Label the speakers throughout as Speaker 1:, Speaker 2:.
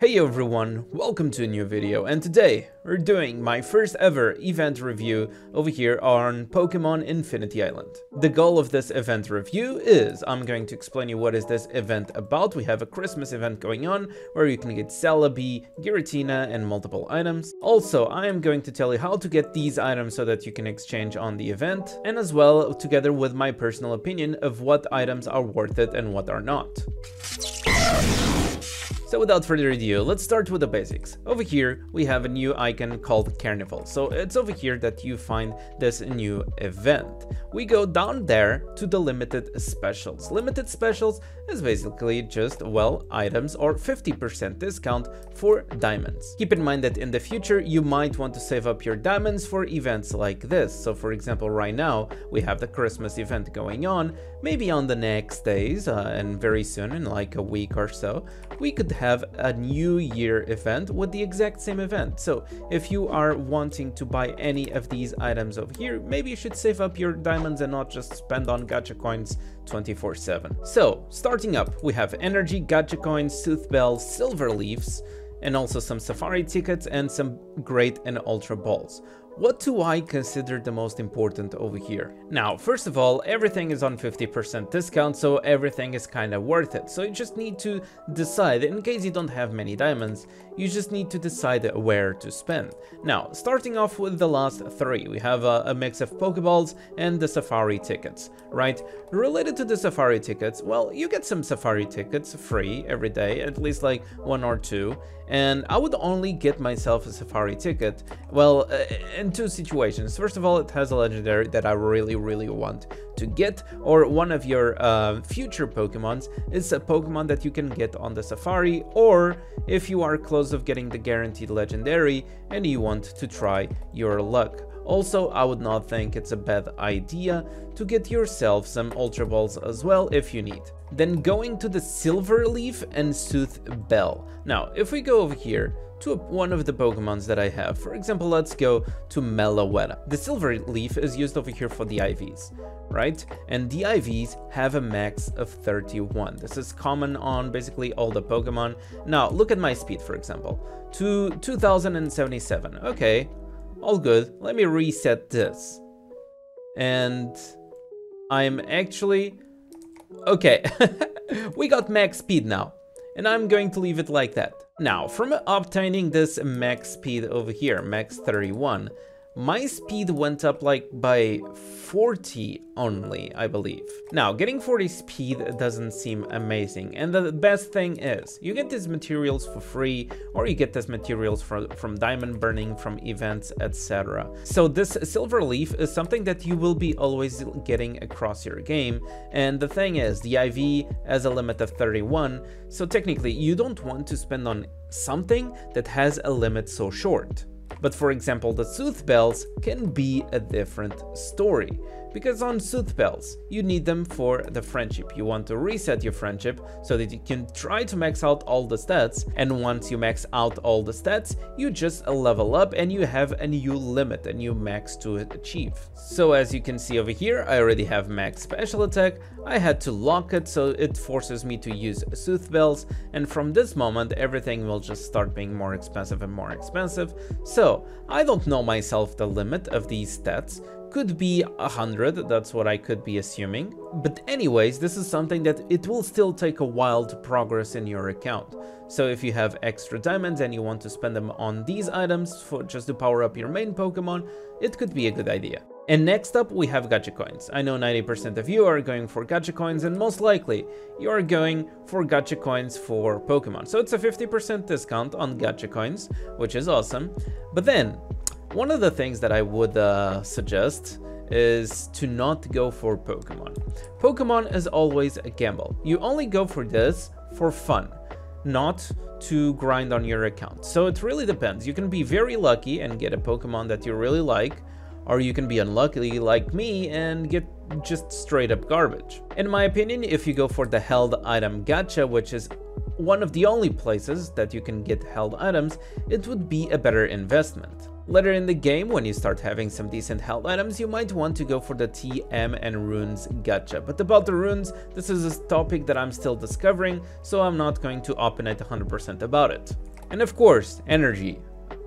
Speaker 1: Hey everyone, welcome to a new video, and today we're doing my first ever event review over here on Pokemon Infinity Island. The goal of this event review is I'm going to explain you what is this event about. We have a Christmas event going on where you can get Celebi, Giratina, and multiple items. Also, I am going to tell you how to get these items so that you can exchange on the event, and as well together with my personal opinion of what items are worth it and what are not. So without further ado, let's start with the basics. Over here, we have a new icon called Carnival. So it's over here that you find this new event. We go down there to the limited specials. Limited specials is basically just, well, items or 50% discount for diamonds. Keep in mind that in the future, you might want to save up your diamonds for events like this. So for example, right now, we have the Christmas event going on. Maybe on the next days, and very soon, in like a week or so, we could have a New Year event with the exact same event. So if you are wanting to buy any of these items over here, maybe you should save up your diamonds and not just spend on gacha coins 24/7. So starting up, we have energy, gacha coins, sooth bells, silver leaves, and also some safari tickets and some great and ultra balls. What do I consider the most important over here? Now, first of all, everything is on 50% discount, so everything is kind of worth it. So you just need to decide, in case you don't have many diamonds, you just need to decide where to spend. Now, starting off with the last three, we have a mix of Pokeballs and the safari tickets, right? Related to the safari tickets, well, you get some safari tickets free every day, at least like 1 or 2. And I would only get myself a safari ticket, well, in 2 situations. First of all, it has a legendary that I really want to get, or one of your future Pokemons is a Pokemon that you can get on the safari, or if you are close of getting the guaranteed legendary and you want to try your luck. Also, I would not think it's a bad idea to get yourself some Ultra Balls as well if you need. Then going to the Silver Leaf and Sooth Bell. Now, if we go over here to one of the Pokemons that I have, for example, let's go to Meloetta. The Silver Leaf is used over here for the IVs, right? And the IVs have a max of 31. This is common on basically all the Pokemon. Now, look at my speed, for example, to 2077. Okay, all good. Let me reset this. And I'm actually... okay, we got max speed now, and I'm going to leave it like that. Now, from obtaining this max speed over here, max 31, my speed went up like by 40 only, I believe. Now, getting 40 speed doesn't seem amazing, and the best thing is you get these materials for free, or you get these materials from diamond burning, from events, etc. So this silver leaf is something that you will be always getting across your game, and the thing is, the IV has a limit of 31, so technically you don't want to spend on something that has a limit so short. But for example, the Sooth Bells can be a different story, because on Sooth Bells, you need them for the friendship. You want to reset your friendship so that you can try to max out all the stats, and once you max out all the stats, you just level up and you have a new limit, a new max to achieve. So as you can see over here, I already have max special attack. I had to lock it, so it forces me to use Sooth Bells, and from this moment, everything will just start being more expensive and more expensive. So I don't know myself the limit of these stats. Could be 100, that's what I could be assuming. But anyways, this is something that it will still take a while to progress in your account. So if you have extra diamonds and you want to spend them on these items for just to power up your main Pokemon, it could be a good idea. And next up, we have gacha coins. I know 90% of you are going for gacha coins, and most likely you are going for gacha coins for Pokemon. So it's a 50% discount on gacha coins, which is awesome. But then, one of the things that I would suggest is to not go for Pokemon. Pokemon is always a gamble. You only go for this for fun, not to grind on your account. So it really depends. You can be very lucky and get a Pokemon that you really like, or you can be unlucky like me and get just straight up garbage. In my opinion, if you go for the held item gacha, which is one of the only places that you can get held items, it would be a better investment. Later in the game, when you start having some decent held items, you might want to go for the TM and runes gacha. But about the runes, this is a topic that I'm still discovering, so I'm not going to opinate 100% about it. And of course, energy.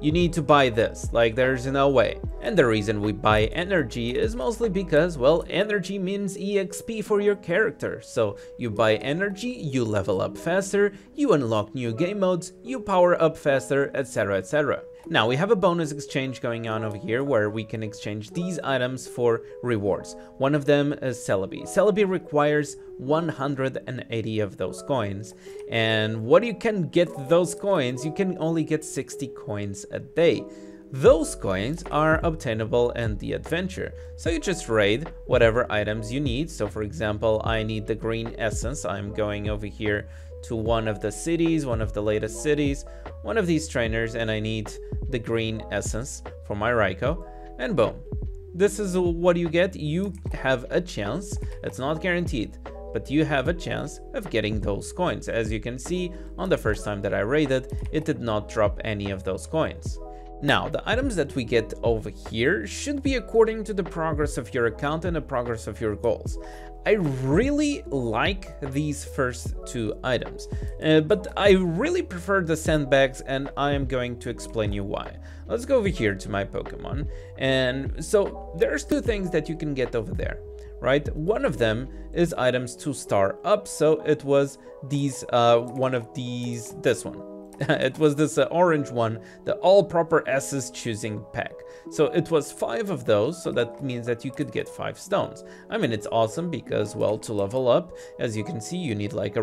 Speaker 1: You need to buy this, like there's no way. And the reason we buy energy is mostly because, well, energy means EXP for your character. So you buy energy, you level up faster, you unlock new game modes, you power up faster, etc, etc. Now we have a bonus exchange going on over here where we can exchange these items for rewards. One of them is Celebi. Celebi requires 180 of those coins, and what you can get those coins, you can only get 60 coins a day. Those coins are obtainable in the adventure, so you just raid whatever items you need. So for example, I need the green essence. I'm going over here to one of the cities, one of the latest cities, one of these trainers, and I need the green essence for my Raikou, and boom. This is what you get. You have a chance, it's not guaranteed, but you have a chance of getting those coins. As you can see, on the first time that I raided, it did not drop any of those coins. Now, the items that we get over here should be according to the progress of your account and the progress of your goals. I really like these first two items, but I really prefer the sandbags, and I am going to explain you why. Let's go over here to my Pokemon, and so there's two things that you can get over there, right? One of them is items 2-star up, so it was these, this one. It was this orange one, the all proper S's choosing pack. So it was 5 of those, so that means that you could get 5 stones. I mean, it's awesome because, well, to level up, as you can see, you need like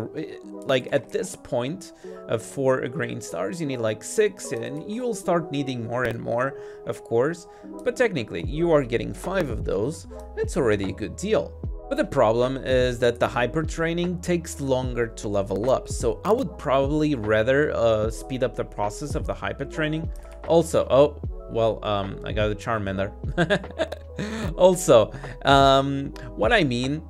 Speaker 1: at this point of 4 green stars, you need like 6, and you'll start needing more and more, of course. But technically, you are getting 5 of those. It's already a good deal. But the problem is that the hyper training takes longer to level up, so I would probably rather speed up the process of the hyper training. Also, oh, well, I got a Charmander. Also, what I mean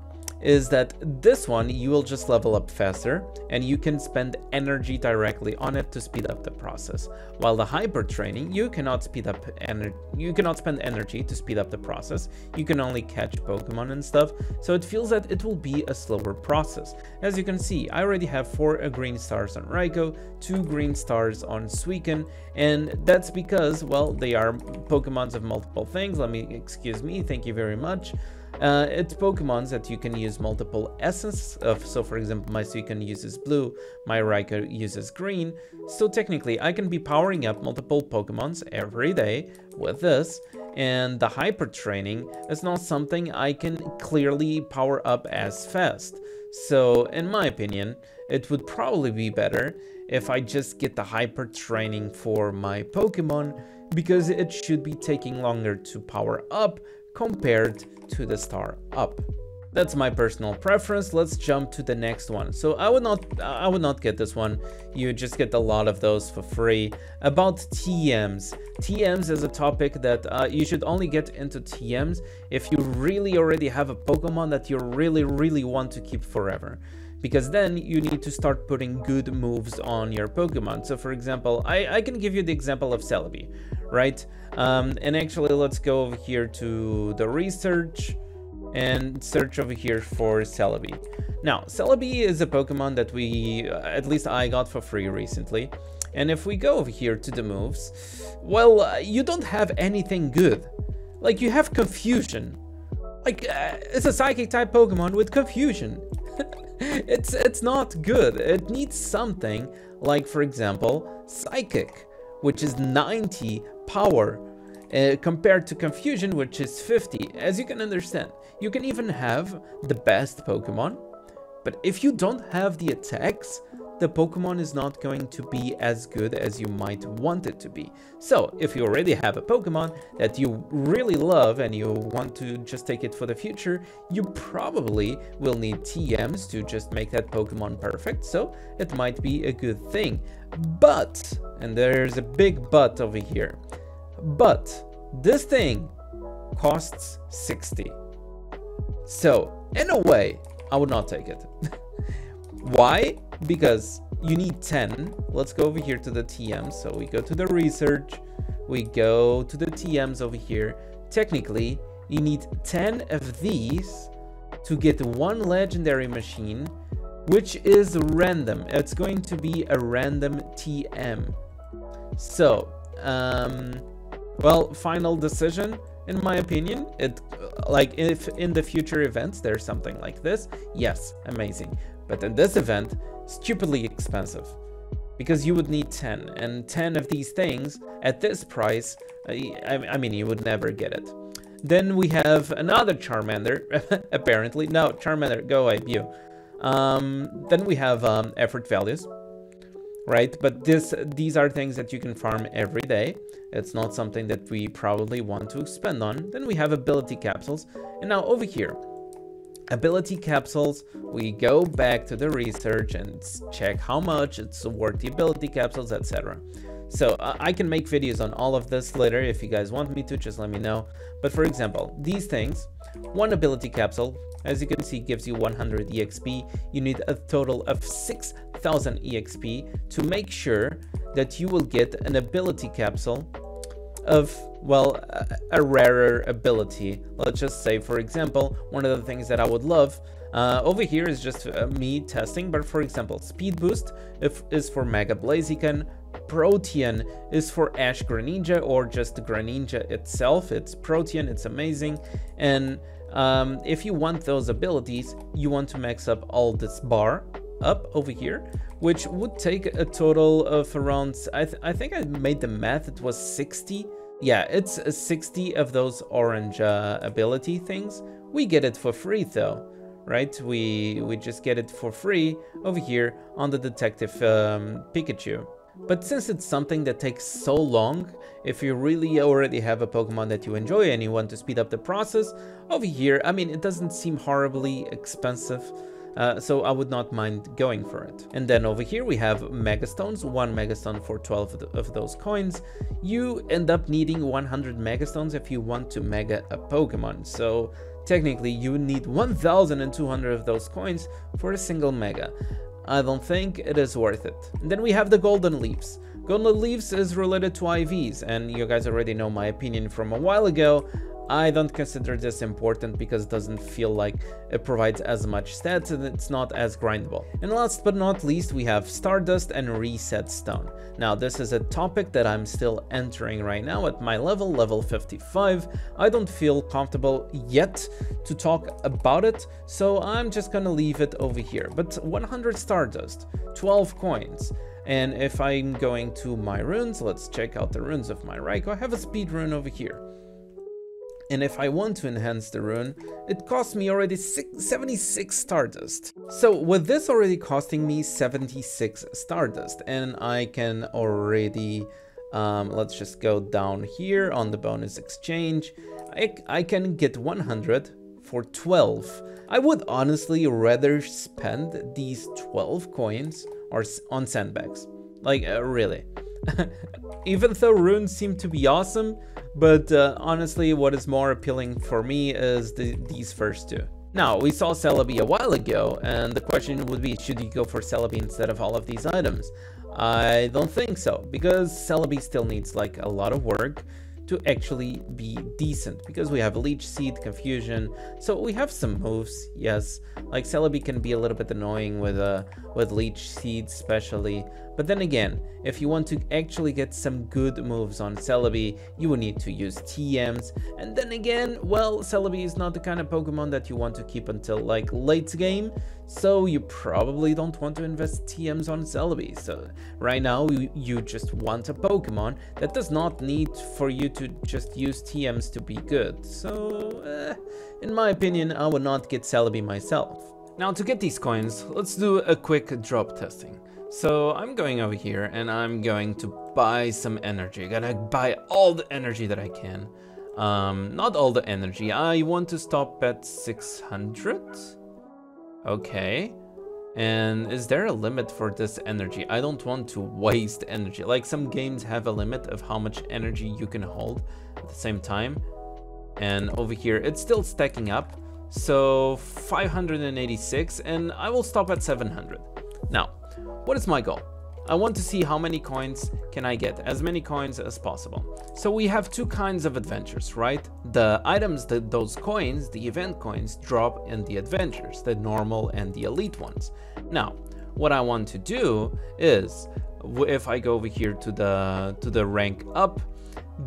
Speaker 1: is that this one you will just level up faster, and you can spend energy directly on it to speed up the process. While the hyper training, you cannot spend energy to speed up the process. You can only catch Pokemon and stuff, so it feels that it will be a slower process. As you can see, I already have 4 green stars on Raikou, 2 green stars on Suicune, and that's because, well, they are Pokemons of multiple things. Excuse me, thank you very much. It's Pokemons that you can use multiple essences of. So for example, my Suicune uses blue, my Raikou uses green. So technically I can be powering up multiple Pokemons every day with this, and the hyper training is not something I can clearly power up as fast. So in my opinion, it would probably be better if I just get the hyper training for my Pokemon, because it should be taking longer to power up compared to the star up. That's my personal preference. Let's jump to the next one. So I would not get this one. You just get a lot of those for free. About TMs. TMs is a topic that you should only get into TMs if you really already have a Pokemon that you really want to keep forever. Because then you need to start putting good moves on your Pokemon. So for example, I can give you the example of Celebi, right? And actually, let's go over here to the research and search over here for Celebi. Now, Celebi is a Pokemon that at least I got for free recently. And if we go over here to the moves, well, you don't have anything good. Like, you have Confusion. Like, it's a Psychic type Pokemon with Confusion. It's not good. It needs something like, for example, Psychic, which is 90 power, compared to Confusion, which is 50. As you can understand, you can even have the best Pokemon, but if you don't have the attacks, the Pokemon is not going to be as good as you might want it to be. So if you already have a Pokemon that you really love and you want to just take it for the future, you probably will need TMs to just make that Pokemon perfect, so it might be a good thing. But, and there's a big but over here, but this thing costs 60. So in a way, I would not take it. Why? Because you need 10. Let's go over here to the TMs. So we go to the research, we go to the TMs over here. Technically, you need 10 of these to get one legendary machine, which is random. It's going to be a random TM. So, well, final decision, in my opinion, like if in the future events there's something like this, yes, amazing. But in this event, stupidly expensive. Because you would need 10, and 10 of these things at this price, I mean, you would never get it. Then we have another Charmander, apparently. No, Charmander, go away, you. Then we have effort values, right? But these are things that you can farm every day. It's not something that we probably want to spend on. Then we have ability capsules. And now over here, ability capsules, we go back to the research and check how much it's worth the ability capsules, etc. So I can make videos on all of this later. If you guys want me to, just let me know. But for example, these things, one ability capsule, as you can see, gives you 100 EXP. You need a total of 6,000 EXP to make sure that you will get an ability capsule of, well, a rarer ability. Let's just say, for example, one of the things that I would love over here is just me testing, but for example, Speed Boost is for Mega Blaziken, Protean is for Ash Greninja, or just Greninja itself. It's Protean, it's amazing. And if you want those abilities, you want to max up all this bar up over here, which would take a total of around, I think I made the math, it was 60. Yeah, it's 60 of those orange ability things. We get it for free though, right? We just get it for free over here on the Detective Pikachu. But since it's something that takes so long, if you really already have a Pokemon that you enjoy and you want to speed up the process, over here, I mean, it doesn't seem horribly expensive. So I would not mind going for it. And then over here we have Megastones, 1 Megastone for 12 of those coins. You end up needing 100 Megastones if you want to Mega a Pokemon. So technically you need 1,200 of those coins for a single Mega. I don't think it is worth it. And then we have the Golden Leaves. Golden Leaves is related to IVs, and you guys already know my opinion from a while ago. I don't consider this important because it doesn't feel like it provides as much stats and it's not as grindable. And last but not least, we have Stardust and Reset Stone. Now, this is a topic that I'm still entering right now at my level 55. I don't feel comfortable yet to talk about it, so I'm just gonna leave it over here. But 100 Stardust, 12 coins. And if I'm going to my runes, let's check out the runes of my Raikou. I have a speed rune over here. And if I want to enhance the rune, it costs me already 76 Stardust. So with this already costing me 76 Stardust, and I can already, let's just go down here on the bonus exchange, I can get 100 for 12. I would honestly rather spend these 12 coins on sandbags, like really. Even though runes seem to be awesome, but honestly, what is more appealing for me is these first two. Now, we saw Celebi a while ago, and the question would be, should you go for Celebi instead of all of these items? I don't think so, because Celebi still needs like a lot of work to actually be decent, because we have Leech Seed, Confusion, so we have some moves, yes. Like Celebi can be a little bit annoying with Leech Seed especially, but then again, if you want to actually get some good moves on Celebi, you will need to use TMs, and then again, well, Celebi is not the kind of Pokemon that you want to keep until like late game, so you probably don't want to invest TMs on Celebi. So right now you just want a Pokemon that does not need for you to just use TMs to be good. So in my opinion, I would not get Celebi myself. Now, to get these coins, let's do a quick drop testing. So I'm going over here and I'm going to buy some energy. I'm gonna buy all the energy that I can. Not all the energy. I want to stop at 600. Okay. And is there a limit for this energy? I don't want to waste energy. Like some games have a limit of how much energy you can hold at the same time. And over here, it's still stacking up. So 586, and I will stop at 700. Now, what is my goal? I want to see how many coins can I get, as many coins as possible. So we have two kinds of adventures, right? The items that those coins, the event coins, drop in the adventures, the normal and the elite ones. Now, what I want to do is, if I go over here to the rank up,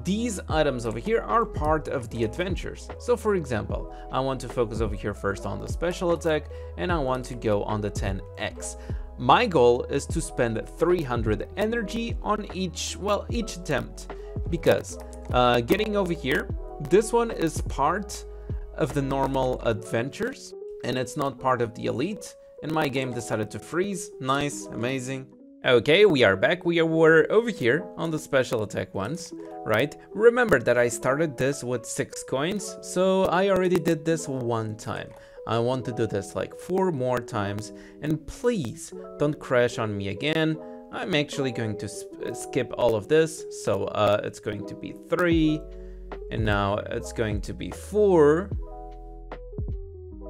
Speaker 1: these items over here are part of the adventures. So for example, I want to focus over here first on the special attack, and I want to go on the 10x. My goal is to spend 300 energy on each attempt, because getting over here, this one is part of the normal adventures and it's not part of the elite, and my game decided to freeze. Nice, amazing. Okay, we are back. We were over here on the special attack ones, right? Remember that I started this with 6 coins, so I already did this one time. I want to do this like 4 more times, and please don't crash on me again. I'm actually going to skip all of this, so it's going to be 3, and now it's going to be 4,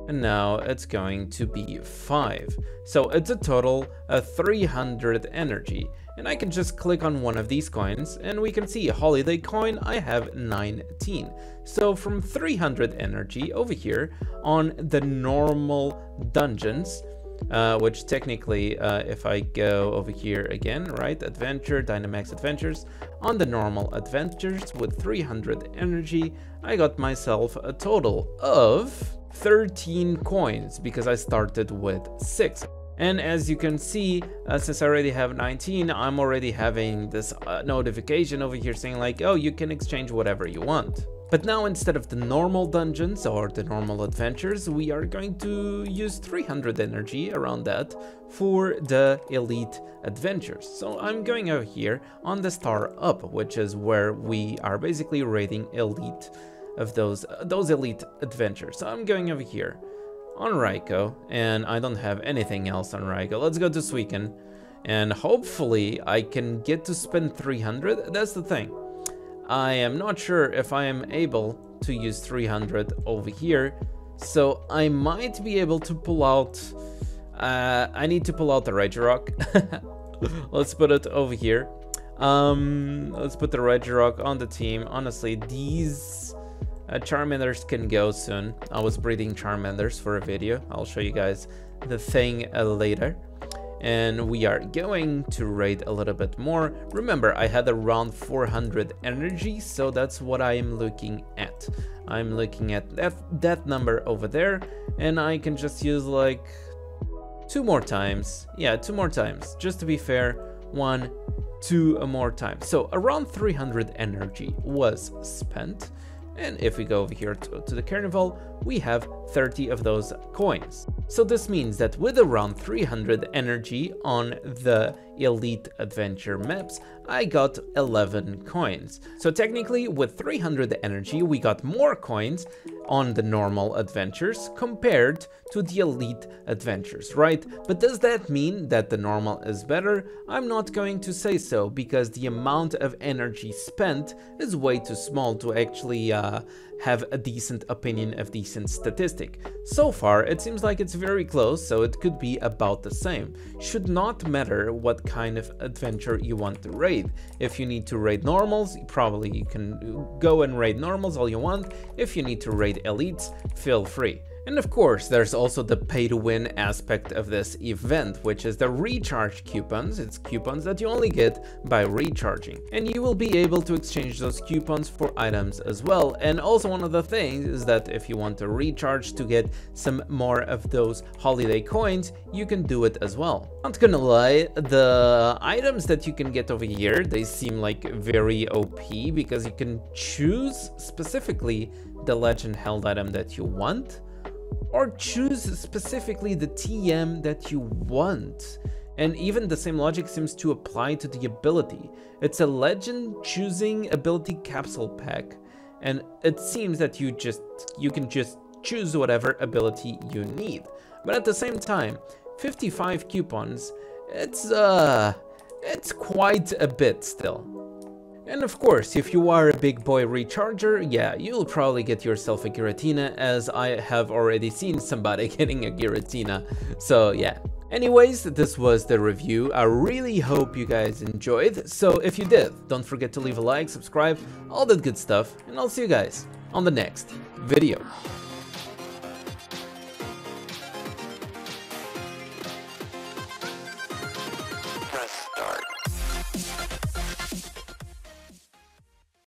Speaker 1: and now it's going to be 5. So it's a total of 300 energy, and I can just click on one of these coins and we can see holiday coin, I have 19. So from 300 energy over here on the normal dungeons, which technically if I go over here again, right, adventure, Dynamax adventures, on the normal adventures with 300 energy, I got myself a total of 13 coins because I started with 6. And as you can see, since I already have 19, I'm already having this notification over here saying like, oh, you can exchange whatever you want. But now instead of the normal dungeons or the normal adventures, we are going to use 300 energy around that for the elite adventures. So I'm going over here on the star up, which is where we are basically rating elite of those elite adventures. So I'm going over here on Raikou, and I don't have anything else on Raikou. Let's go to Suicune, and hopefully I can get to spend 300. That's the thing. I am not sure if I am able to use 300 over here, so I might be able to pull out... I need to pull out the Regirock. Let's put it over here. Let's put the Regirock on the team. Honestly, these Charmanders can go soon. I was breeding Charmanders for a video. I'll show you guys the thing later. And we are going to raid a little bit more. Remember, I had around 400 energy, so that's what I am looking at. I'm looking at that number over there, and I can just use like 2 more times. Yeah, 2 more times, just to be fair. 1, 2 more times. So around 300 energy was spent. And if we go over here to the Carnival, we have 30 of those coins. So this means that with around 300 energy on the Elite Adventure maps, I got 11 coins. So technically, with 300 energy, we got more coins on the normal adventures compared to the Elite Adventures, right? But does that mean that the normal is better? I'm not going to say so, because the amount of energy spent is way too small to actually have a decent opinion of decent statistic. So far, it seems like it's very close, so it could be about the same. Should not matter what kind of adventure you want to raid. If you need to raid normals, probably you can go and raid normals all you want. If you need to raid elites, feel free. And of course, there's also the pay-to-win aspect of this event, which is the recharge coupons. It's coupons that you only get by recharging. And you will be able to exchange those coupons for items as well. And also one of the things is that if you want to recharge to get some more of those holiday coins, you can do it as well. Not gonna lie, the items that you can get over here, they seem like very OP, because you can choose specifically the legend held item that you want, or choose specifically the TM that you want. And even the same logic seems to apply to the ability. It's a legend choosing ability capsule pack, and it seems that you can just choose whatever ability you need. But at the same time, 55 coupons, it's quite a bit still. And of course, if you are a big boy recharger, yeah, you'll probably get yourself a Giratina, as I have already seen somebody getting a Giratina. So yeah. Anyways, this was the review. I really hope you guys enjoyed. So if you did, don't forget to leave a like, subscribe, all that good stuff, and I'll see you guys on the next video.